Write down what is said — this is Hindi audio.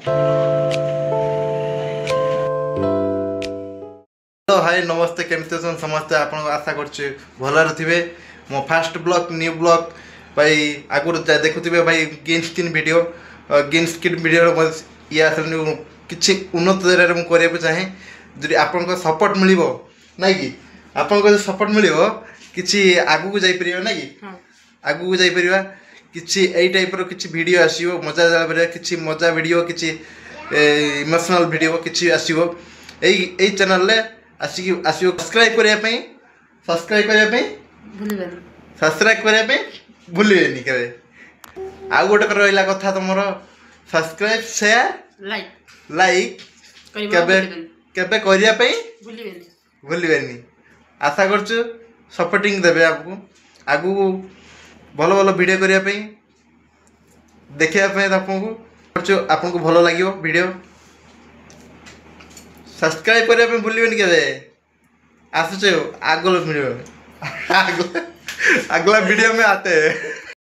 हेलो हाय नमस्ते केमती अछन समस्ते आपन आशा करछे भलर थिबे मो फास्ट ब्लॉग न्यू ब्लॉग भाई आगुर देखुथिबे भाई गेम स्किन वीडियो ये आसले किछि उन्नत दर में करबा चाहे जदि आपन को सपोर्ट मिलिबो नै कि आपन को सपोर्ट मिलिबो किछि आगु को जाई परिबा नै कि आगु को जाई परिबा किछि एई टाइप रो किछि वीडियो आसीबो मजा जाबरे किछि मजा वीडियो किछि इमोशनल वीडियो किछि आसीबो एई चैनल ले आसिबो सब्सक्राइब करिया पे भूलिबेनी केबे आ गोटे रहिला कथा तुमरो सब्सक्राइब शेयर लाइक केबे केबे करिया पे भूलिबेनी आशा करछु सपोर्टिंग देबे आपको आगु भलो भलो वीडियो करिया पे देखिया पे आपको भलो लागियो वीडियो सब्सक्राइब करिया पे भूलिबेनी केबे आसुचे आगलो वीडियो अगला वीडियो में आते हैं।